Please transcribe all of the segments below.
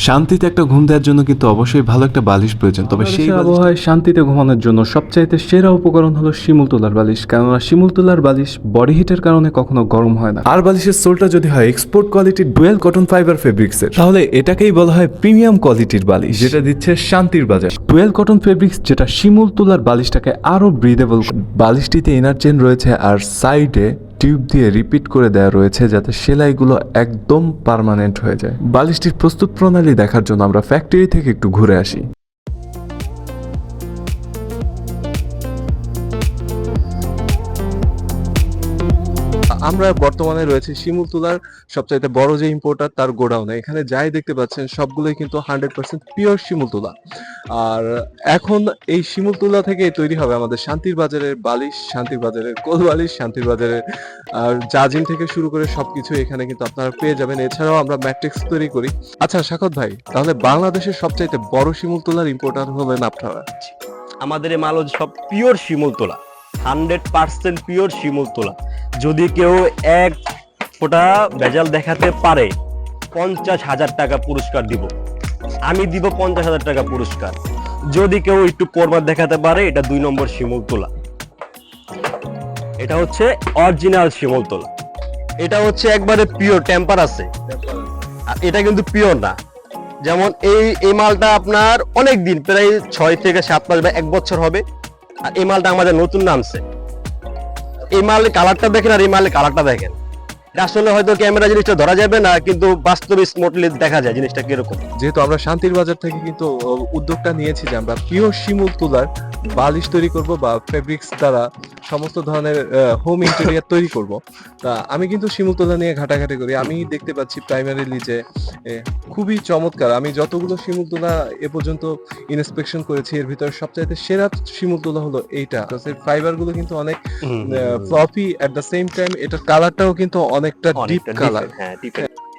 শান্তিতে একটা ঘুম দেওয়ার জন্য কিন্তু অবশ্যই ভালো একটা বালিশ প্রয়োজন, তবে সেই আবহাওয়ায় শান্তিতে ঘুমানোর জন্য সবচাইতে সেরা উপকরণ হলো শিমুল তোলার বালিশ। কেননা শিমুল তোলার বালিশ বডি হিটের কারণে কখনো গরম হয় না। আর বালিশের সোলটা যদি হয় এক্সপোর্ট কোয়ালিটির ডুয়েল কটন ফাইবার ফেব্রিক্সের, তাহলে এটাকেই বলা হয় প্রিমিয়াম কোয়ালিটির বালিশ, যেটা দিচ্ছে শান্তির বাজার। ডুয়েল কটন ফেব্রিক্স যেটা শিমুল তোলার বালিশটাকে আরো ব্রিদেবল। বালিশটিতে ইনার চেন রয়েছে আর সাইডে টিউব দিয়ে রিপিট করে দেওয়া রয়েছে যাতে সেলাইগুলো একদম পার্মানেন্ট হয়ে যায়। বালিশটির প্রস্তুত প্রণালী দেখার জন্য আমরা ফ্যাক্টরি থেকে একটু ঘুরে আসি। আমরা বর্তমানে রয়েছে শিমুল তুলার সবচাইতে বড় যে ইম্পোর্টার তার গোডাউনে। এখানে যাই দেখতে পাচ্ছেন সবগুলোই কিন্তু 100% পিওর শিমুল তুলা। আর এখন এই শিমুল তুলা থেকে তৈরি হবে আমাদের শান্তির বাজারের বালিশ, শান্তির বাজারের কোল বালিশ, শান্তির বাজারের আর জাজিম থেকে শুরু করে সবকিছু এখানে কিন্তু আপনারা পেয়ে যাবেন। এছাড়াও আমরা ম্যাট্রিক্স তৈরি করি। আচ্ছা সাকত ভাই, তাহলে বাংলাদেশের সবচাইতে বড় শিমুল তুলার ইম্পোর্টার হলেন আপনারা? আমাদের এই মাল সব পিওর শিমুল তোলা, 100% পিওর শিমুল তোলা। যদি কেউ এক ফোঁটা ভেজাল দেখাতে পারে 50,000 টাকা পুরস্কার দিব, আমি দিব 50,000 টাকা পুরস্কার। যদি কেউ একটু পরমার দেখাতে পারে, এটা 2 নম্বর শিমুল তোলা। এটা হচ্ছে অরিজিনাল শিমুল তোলা। এটা হচ্ছে একবারে পিওর, টেম্পার আছে, আর এটা কিন্তু পিওর না। যেমন এই মালটা আপনার অনেক দিন, প্রায় 6 থেকে 7 মাস বা 1 বছর হবে। আর এই মালটা আমাদের নতুন নামছে। এই মালের কালারটা দেখেন আর এই মালের কালারটা দেখেন, আসলে হয়তো ক্যামেরা জিনিসটা ধরা যাবে না, কিন্তু বাস্তবে স্মুথলি দেখা যায় জিনিসটা কিরকম। যেহেতু আমরা শান্তির বাজার থেকে কিন্তু উদ্যোগটা নিয়েছি যে আমরা পিওর শিমুল তুলার বালিশ তৈরি করব বা ফেব্রিক্স দ্বারা সমস্ত ধরনের হোম ইন্টেরিয়ার তৈরি করব। তা আমি কিন্তু শিমুল তুলা নিয়ে ঘাটাঘাটি করি। আমি দেখতে পাচ্ছি প্রাইমারিলি যে খুবই চমৎকার। আমি যতগুলো শিমুল তুলা এ পর্যন্ত ইন্সপেকশন করেছি, এর ভিতরে সবচাইতে সেরা শিমুল তুলা হলো এইটা। এর ফাইবার গুলো কিন্তু অনেক floppy, at the same time এটার কালারটাও কিন্তু অনেকটা ডিপ কালার। হ্যাঁ,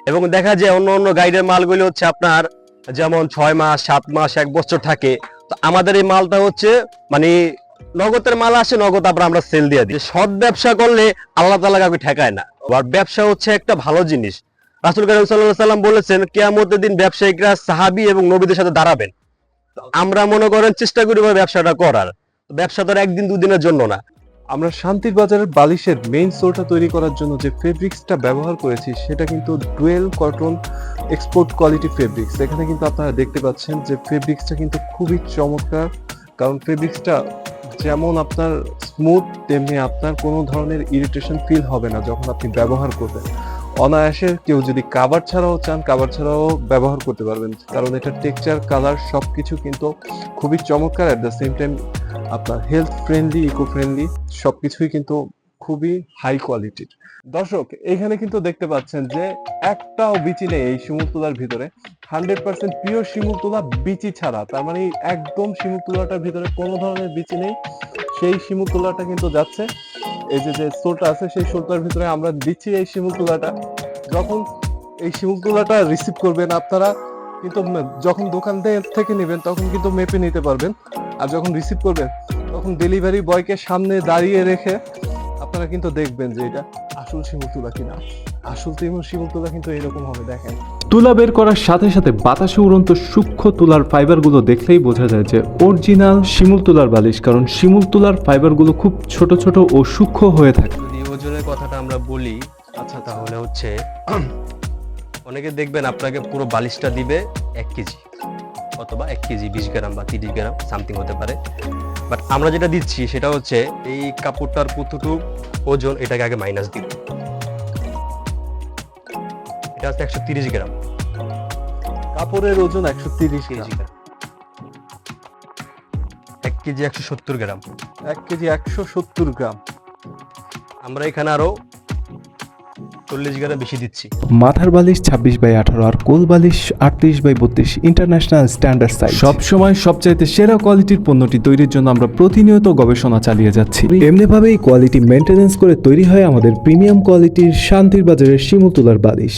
এবং দেখা যায় অন্য অন্য গাইডের মালগুলো হচ্ছে আপনার যেমন 6 মাস 7 মাস 1 বছর থাকে। তো আমাদের এই মালটা হচ্ছে মানে নগদের মাল আসে, নগদ আমরা সেল দিয়ে দিই। সৎ ব্যবসা করলে আল্লাহ তাআলা কাউকে ঠেকায় না। আর ব্যবসা হচ্ছে একটা ভালো জিনিস। রাসূল কারীম সাল্লাল্লাহু আলাইহি সাল্লাম বলেছেন, কিয়ামতের দিন ব্যবসায়িকরা সাহাবী এবং নবীদের সাথে দাঁড়াবেন। আমরা মনে করেন চেষ্টা করি ব্যবসাটা করার। ব্যবসা তো একদিন দুদিনের জন্য না। আমরা শান্তির বাজারের বালিশের মেইন সোলটা তৈরি করার জন্য যে ফেব্রিক্সটা ব্যবহার করেছি সেটা কিন্তু dual cotton export quality fabrics. এখানে কিন্তু আপনারা দেখতে পাচ্ছেন যে ফেব্রিক্সটা কিন্তু খুবই চমৎকার, কারণ ফেব্রিক্সটা যেমন আপনার স্মুথ, তেমনি আপনার কোনো ধরনের ইরিটেশন ফিল হবে না যখন আপনি ব্যবহার করবেন। অনায়াসে কেউ যদি কাভার ছাড়াও চান, কাভার ছাড়াও ব্যবহার করতে পারবেন, কারণ এটা টেক্সচার, কালার সবকিছু কিন্তু খুবই চমৎকার। অ্যাট দ্য সেম টাইম আপনার হেলথ ফ্রেন্ডলি, ইকো ফ্রেন্ডলি, সবকিছুই কিন্তু খুবই হাই কোয়ালিটির। দর্শক এখানে কিন্তু দেখতে পাচ্ছেন যে একটাও বিচি নেই এই শিমুল তুলার ভিতরে। 100% পিওর শিমুল তুলা, বিচি ছাড়া। তার মানে একদম শিমুল তুলাটার ভিতরে কোনো ধরনের বিচি নেই। সেই শিমুল তুলাটা কিন্তু যাচ্ছে এই যে সোলটা আছে, সেই সোলটার ভিতরে আমরা দিচ্ছি এই শিমুল তুলাটা। যখন এই শিমুল তুলাটা রিসিভ করবেন আপনারা কিন্তু, যখন দোকান থেকে নেবেন তখন কিন্তু মেপে নিতে পারবেন। আর যখন রিসিভ করবেন তখন ডেলিভারি বয়কে সামনে দাঁড়িয়ে রেখে আপনারা কিন্তু দেখবেন যে এটা আসল শিমুল তুলা কিনা। আসল শিমুল তুলা কিন্তু এরকম হবে, দেখেন। তুলা বের করার সাথে সাথে বাতাসে উড়ন্ত সূক্ষ্ম তুলার ফাইবারগুলো দেখলেই বোঝা যায় যে অরিজিনাল শিমুল তুলার বালিশ, কারণ শিমুল তুলার ফাইবারগুলো খুব ছোট ছোট ও সূক্ষ্ম হয়ে থাকে। যদি ওজনের কথাটা আমরা বলি, আচ্ছা তাহলে হচ্ছে অনেকে দেখবেন আপনাকে পুরো বালিশটা দিবে 1 কেজি অথবা 1 কেজি 20 গ্রাম বা 30 গ্রাম সামথিং হতে পারে। বাট আমরা যেটা দিচ্ছি সেটা হচ্ছে এই কাপড়টার কতটুকু ওজন, এটাকে আগে মাইনাস দিব। এটা হচ্ছে 130 গ্রাম। কাপড়ের ওজন 130 কেজি গ্রাম। 1 কেজি 170 গ্রাম। 1 কেজি 170 গ্রাম। আমরা এখানে আরো 40 গ্রাম বেশি দিচ্ছি। মাথার বালিশ 26/18 আর কোল বালিশ 38/32 ইন্টারন্যাশনাল স্ট্যান্ডার্ড সাইজ। সব সময় সবচাইতে সেরা কোয়ালিটির পণ্যটি তৈরির জন্য আমরা প্রতিনিয়ত গবেষণা চালিয়ে যাচ্ছি। এমনিভাবেই কোয়ালিটি মেইনটেনেন্স করে তৈরি হয় আমাদের প্রিমিয়াম কোয়ালিটির শান্তির বাজারের শিমুল তুলার বালিশ।